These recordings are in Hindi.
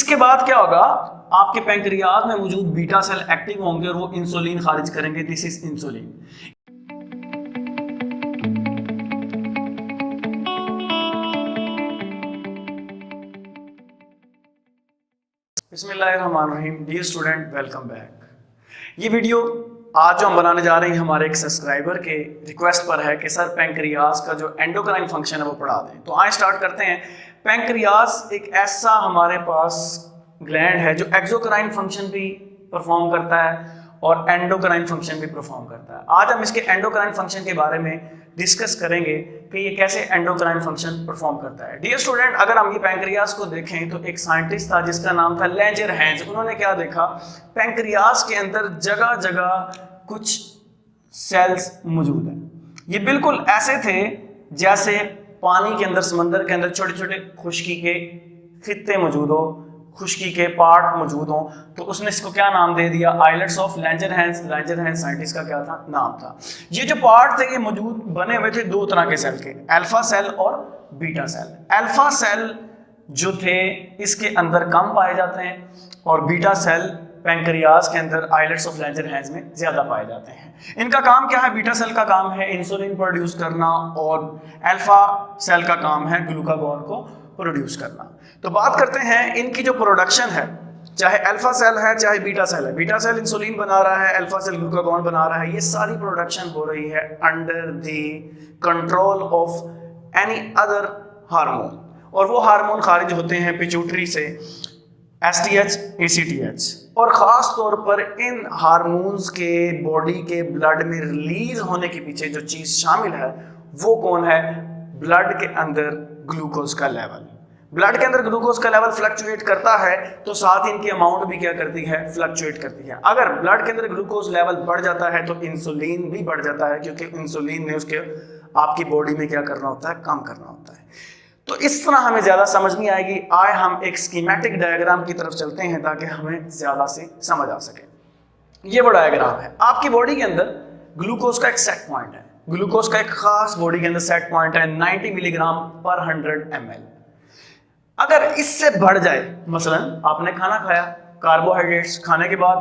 इसके बाद क्या होगा, आपके पैंक्रियाज में मौजूद बीटा सेल एक्टिव होंगे और वो इंसुलिन खारिज करेंगे। This is insulin. बिस्मिल्लाहिर्रहमानिर्रहीम। Dear student, welcome back. ये वीडियो आज जो हम बनाने जा रहे हैं हमारे एक सब्सक्राइबर के रिक्वेस्ट पर है कि सर पैंक्रियाज का जो एंडोक्राइन फंक्शन है वो पढ़ा दें। तो आइए स्टार्ट करते हैं। पैंक्रियाज एक ऐसा हमारे पास ग्लैंड है जो एक्सोक्राइन फंक्शन भी परफॉर्म करता है और एंडोक्राइन फंक्शन भी परफॉर्म करता है। आज हम इसके एंडोक्राइन फंक्शन के बारे में डिस्कस करेंगे कि ये कैसे एंडोक्राइन फंक्शन परफॉर्म करता है। डियर स्टूडेंट, अगर हम ये पैंक्रियाज को देखें तो एक साइंटिस्ट था जिसका नाम था लैंजरहैंस। उन्होंने क्या देखा, पैंक्रियाज के अंदर जगह जगह कुछ सेल्स मौजूद हैं। ये बिल्कुल ऐसे थे जैसे पानी के अंदर, समंदर के अंदर छोटे छोटे खुश्की के खित्ते मौजूद हो, खुश्की के पार्ट मौजूद हो। तो उसने इसको क्या नाम दे दिया, आइलेट्स ऑफ लैंजरहैंस। लैंजरहैंस साइंटिस्ट का क्या था, नाम था। ये जो पार्ट थे ये मौजूद बने हुए थे दो तरह के सेल के, अल्फा सेल और बीटा सेल। अल्फा सेल जो थे इसके अंदर कम पाए जाते हैं और बीटा सेल पैंक्रियाज के अंदर आइलेट्स ऑफ लैंजरहैंस में ज्यादा पाए जाते हैं। इनका काम क्या है, बीटा सेल का काम है इंसुलिन प्रोड्यूस करना और अल्फा सेल का काम है ग्लूकागॉन को प्रोड्यूस करना। तो बात करते हैं इनकी जो प्रोडक्शन है, चाहे अल्फा सेल है चाहे बीटा सेल है। बीटा सेल इंसुलिन बना रहा है, अल्फा सेल ग्लूकागॉन बना रहा है। ये सारी प्रोडक्शन हो रही है under the control of any other hormone, और वो हार्मोन खारिज होते हैं पिट्यूटरी से, STH, ACTH। और ख़ास तौर पर इन हार्मोन्स के बॉडी के ब्लड में रिलीज होने के पीछे जो चीज़ शामिल है वो कौन है, ब्लड के अंदर ग्लूकोज का लेवल। ब्लड के अंदर ग्लूकोज का लेवल फ्लक्चुएट करता है तो साथ ही इनकी अमाउंट भी क्या करती है, फ्लक्चुएट करती है। अगर ब्लड के अंदर ग्लूकोज लेवल बढ़ जाता है तो इंसुलिन भी बढ़ जाता है, क्योंकि इंसुलिन ने उसके आपकी बॉडी में क्या करना होता है, काम करना होता है। तो इस तरह हमें ज्यादा समझ नहीं आएगी। आए हम एक स्कीमेटिक डायग्राम की तरफ चलते हैं ताकि हमें ज्यादा से समझ आ सके। ये वो डायग्राम है। आपकी बॉडी के अंदर ग्लूकोज का एक सेट पॉइंट है। ग्लूकोज का एक खास बॉडी के अंदर सेट पॉइंट है 90 मिलीग्राम पर 100 ml। अगर इससे बढ़ जाए, मसलन आपने खाना खाया, कार्बोहाइड्रेट्स खाने के बाद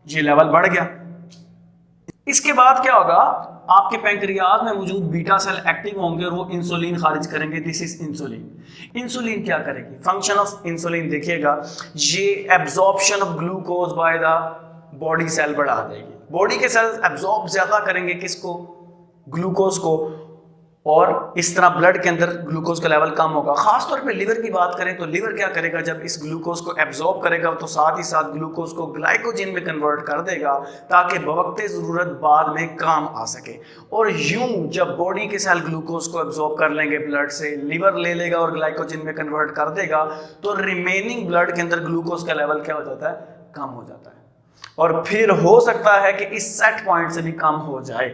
ये लेवल बढ़ गया, इसके बाद क्या होगा, आपके पैंक्रियाज में मौजूद बीटा सेल एक्टिव होंगे और वो इंसुलिन खारिज करेंगे। This is insulin. इंसुलिन क्या करेगी, फंक्शन ऑफ इंसुलिन देखिएगा, ये absorption of glucose by the body cell बढ़ा देगी। बॉडी के सेल एब्जॉर्ब ज्यादा करेंगे किसको, ग्लूकोज को, और इस तरह ब्लड के अंदर ग्लूकोज का लेवल कम होगा। खास तौर पे लिवर की बात करें तो लिवर क्या करेगा, जब इस ग्लूकोज को एब्जॉर्ब करेगा तो साथ ही साथ ग्लूकोज को ग्लाइकोजन में कन्वर्ट कर देगा ताकि बवक्ते ज़रूरत बाद में काम आ सके। और यूं जब बॉडी के सेल ग्लूकोज को एब्जॉर्ब कर लेंगे ब्लड से, लिवर ले लेगा और ग्लाइकोजन में कन्वर्ट कर देगा, तो रिमेनिंग ब्लड के अंदर ग्लूकोज का लेवल क्या हो जाता है, कम हो जाता है। और फिर हो सकता है कि इस सेट पॉइंट से भी कम हो जाए।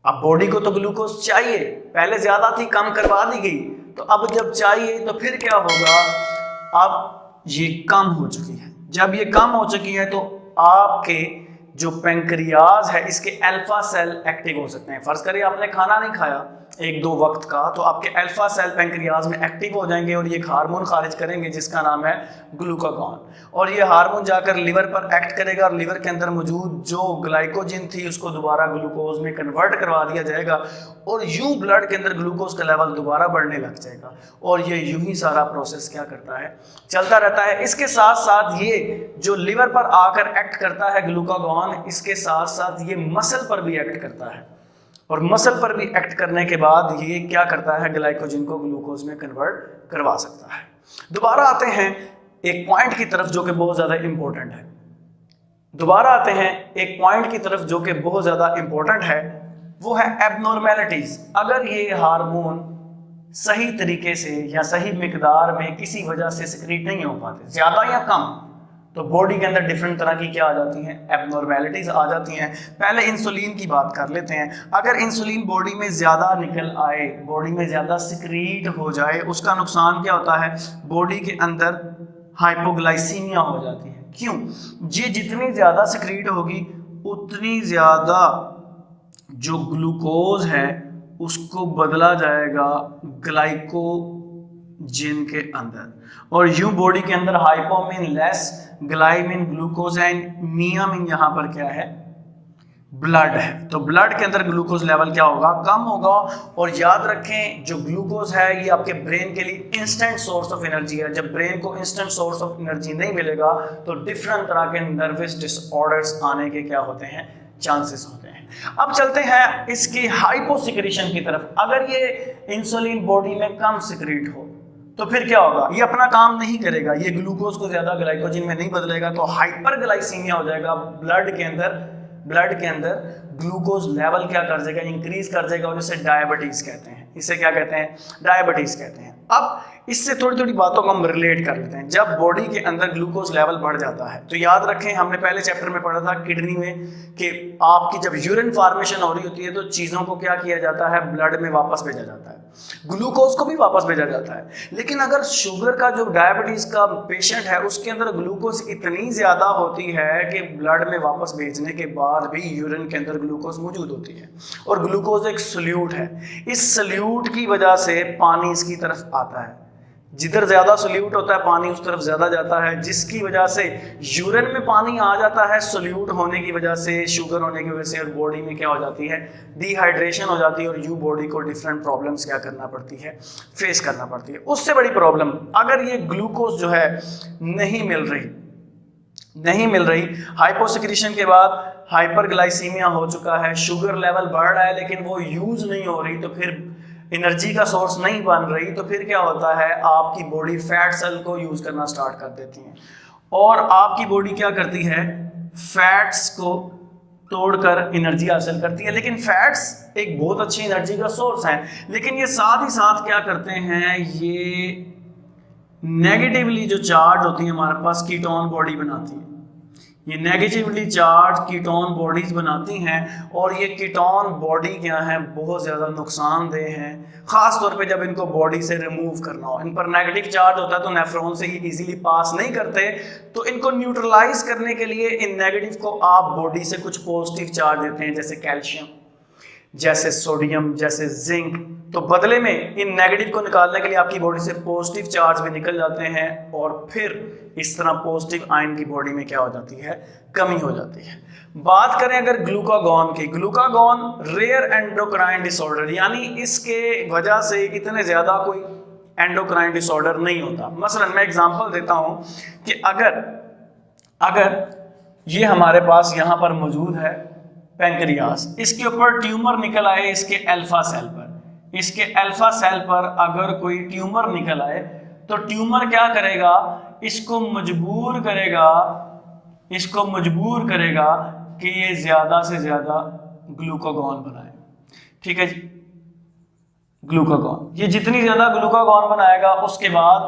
अब बॉडी को तो ग्लूकोज चाहिए, पहले ज्यादा थी, कम करवा दी गई, तो अब जब चाहिए तो फिर क्या होगा, अब ये कम हो चुकी है। जब ये कम हो चुकी है तो आपके जो पैंक्रियाज है इसके अल्फा सेल एक्टिव हो सकते हैं। फर्ज करिए आपने खाना नहीं खाया एक दो वक्त का, तो आपके अल्फा सेल पैंक्रियाज में एक्टिव हो जाएंगे और ये हार्मोन खारिज करेंगे जिसका नाम है ग्लूकागॉन। और ये हार्मोन जाकर लिवर पर एक्ट करेगा और लिवर के अंदर मौजूद जो ग्लाइकोजन थी उसको दोबारा ग्लूकोज में कन्वर्ट करवा दिया जाएगा और यूं ब्लड के अंदर ग्लूकोज का लेवल दोबारा बढ़ने लग जाएगा। और ये यूं ही सारा प्रोसेस क्या करता है, चलता रहता है। इसके साथ साथ ये जो लिवर पर आकर एक्ट करता है ग्लूकागॉन, इसके साथ साथ ये मसल पर भी एक्ट करता है और मसल पर भी एक्ट करने के बाद ये क्या करता है, ग्लाइकोजन को ग्लूकोज में कन्वर्ट करवा सकता है। दोबारा आते हैं एक पॉइंट की तरफ जो कि बहुत ज्यादा इंपॉर्टेंट है। दोबारा आते हैं एक पॉइंट की तरफ जो कि बहुत ज्यादा इंपॉर्टेंट है, वो है एबनॉर्मेलिटीज। अगर ये हार्मोन सही तरीके से या सही मिकदार में किसी वजह से सिक्रीट नहीं हो पाते, ज्यादा या कम, तो बॉडी के अंदर डिफरेंट तरह की क्या आ जाती हैं, एबनॉर्मेलिटीज आ जाती हैं। पहले इंसुलिन की बात कर लेते हैं। अगर इंसुलिन बॉडी में ज्यादा निकल आए, बॉडी में ज्यादा सिक्रीट हो जाए, उसका नुकसान क्या होता है, बॉडी के अंदर हाइपोग्लाइसीमिया हो जाती है। क्यों, ये जितनी ज्यादा सिक्रीट होगी उतनी ज्यादा जो ग्लूकोज है उसको बदला जाएगा ग्लाइको जिन के अंदर, और यूं बॉडी के अंदर हाइपोमीन लेस, ग्लाइमिन, ग्लूकोज एंड मियामिन यहाँ पर क्या है, ब्लड है। तो ब्लड के अंदर ग्लूकोज लेवल क्या होगा, कम होगा। और याद रखें जो ग्लूकोज है ये आपके ब्रेन के लिए इंस्टेंट सोर्स ऑफ एनर्जी है। जब ब्रेन को इंस्टेंट सोर्स ऑफ एनर्जी नहीं मिलेगा तो डिफरेंट तरह के नर्वस डिसऑर्डर्स आने के क्या होते हैं, चांसेस होते हैं। अब चलते हैं इसकी हाइपोसिक्रेशन की तरफ। अगर ये इंसुलिन बॉडी में कम सिक्रीट हो तो फिर क्या होगा, ये अपना काम नहीं करेगा, ये ग्लूकोज को ज्यादा ग्लाइकोजन में नहीं बदलेगा, तो हाइपरग्लाइसीमिया हो जाएगा। ब्लड के अंदर ग्लूकोज लेवल क्या कर देगा, इंक्रीज कर देगा, और इसे डायबिटीज कहते हैं। इसे क्या कहते हैं, डायबिटीज कहते हैं। अब इससे थोड़ी थोड़ी बातों को हम रिलेट कर लेते हैं। जब बॉडी के अंदर ग्लूकोज लेवल बढ़ जाता है तो याद रखें, हमने पहले चैप्टर में पढ़ा था किडनी में कि आपकी जब यूरिन फॉर्मेशन हो रही होती है तो चीज़ों को क्या किया जाता है, ब्लड में वापस भेजा जाता है, ग्लूकोज को भी वापस भेजा जाता है। लेकिन अगर शुगर का जो डायबिटीज का पेशेंट है उसके अंदर ग्लूकोज इतनी ज्यादा होती है कि ब्लड में वापस भेजने के बाद भी यूरिन के अंदर ग्लूकोज मौजूद होती है, और ग्लूकोज एक सोल्यूट है। इस सोल्यूट की वजह से पानी इसकी तरफ आता है, जिधर ज्यादा सोल्यूट होता है पानी उस तरफ ज्यादा जाता है, जिसकी वजह से यूरिन में पानी आ जाता है सोल्यूट होने की वजह से, शुगर होने की वजह से, और बॉडी में क्या हो जाती है, डिहाइड्रेशन हो जाती है, और यू बॉडी को डिफरेंट प्रॉब्लम्स क्या करना पड़ती है, फेस करना पड़ती है। उससे बड़ी प्रॉब्लम, अगर ये ग्लूकोज जो है नहीं मिल रही, हाइपोसिक्रेशन के बाद हाइपरग्लाइसीमिया हो चुका है, शुगर लेवल बढ़ रहा है लेकिन वो यूज नहीं हो रही, तो फिर एनर्जी का सोर्स नहीं बन रही, तो फिर क्या होता है, आपकी बॉडी फैट सेल को यूज करना स्टार्ट कर देती है, और आपकी बॉडी क्या करती है, फैट्स को तोड़कर एनर्जी हासिल करती है। लेकिन फैट्स एक बहुत अच्छी एनर्जी का सोर्स है, लेकिन ये साथ ही साथ क्या करते हैं, ये नेगेटिवली जो चार्ज होती है हमारे पास कीटोन बॉडी बनाती है। ये नेगेटिवली चार्ज कीटोन बॉडीज बनाती हैं, और ये कीटोन बॉडी क्या है, बहुत ज़्यादा नुकसानदेह हैं, ख़ास तौर पे जब इनको बॉडी से रिमूव करना हो। इन पर नेगेटिव चार्ज होता है तो नेफ्रॉन से ये इजीली पास नहीं करते, तो इनको न्यूट्रलाइज करने के लिए इन नेगेटिव को आप बॉडी से कुछ पॉजिटिव चार्ज देते हैं, जैसे कैल्शियम, जैसे सोडियम, जैसे जिंक। तो बदले में इन नेगेटिव को निकालने के लिए आपकी बॉडी से पॉजिटिव चार्ज भी निकल जाते हैं, और फिर इस तरह पॉजिटिव आयन की बॉडी में क्या हो जाती है, कमी हो जाती है। बात करें अगर ग्लूकागॉन की, ग्लूकागॉन रेयर एंडोक्राइन डिसऑर्डर, यानी इसके वजह से इतने ज्यादा कोई एंडोक्राइन डिसऑर्डर नहीं होता। मसलन मैं एग्जांपल देता हूं कि अगर ये हमारे पास यहां पर मौजूद है पैंक्रियास, इसके ऊपर ट्यूमर निकल आए इसके अल्फा सेल पर अगर कोई ट्यूमर निकल आए तो ट्यूमर क्या करेगा, इसको मजबूर करेगा कि ये ज्यादा से ज्यादा ग्लूकागॉन बनाए। ठीक है जी, ग्लूकागॉन, ये जितनी ज्यादा ग्लूकागॉन बनाएगा उसके बाद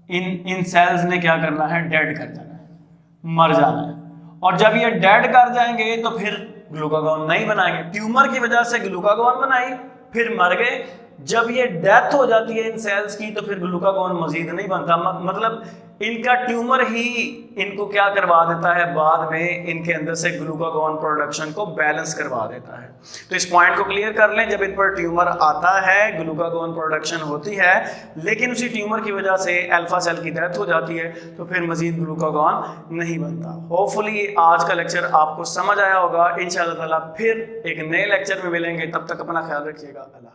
इन सेल्स ने क्या करना है, डेड कर जाना है, मर जाना है। और जब ये डेड कर जाएंगे तो फिर ग्लूकागॉन नहीं बनाएंगे। ट्यूमर की वजह से ग्लूकागॉन बनाई, फिर मर गए। जब ये डेथ हो जाती है इन सेल्स की तो फिर ग्लूकागॉन मजीद नहीं बनता, मतलब इनका ट्यूमर ही इनको क्या करवा देता है, बाद में इनके अंदर से ग्लूकागॉन प्रोडक्शन को बैलेंस करवा देता है। तो इस पॉइंट को क्लियर कर लें, जब इन पर ट्यूमर आता है ग्लूकागॉन प्रोडक्शन होती है, लेकिन उसी ट्यूमर की वजह से अल्फा सेल की डेथ हो जाती है, तो फिर मजीद ग्लूकागॉन नहीं बनता। होपफुली आज का लेक्चर आपको समझ आया होगा। इंशाअल्लाह ताला फिर एक नए लेक्चर में मिलेंगे, तब तक अपना ख्याल रखिएगा। अल्लाह।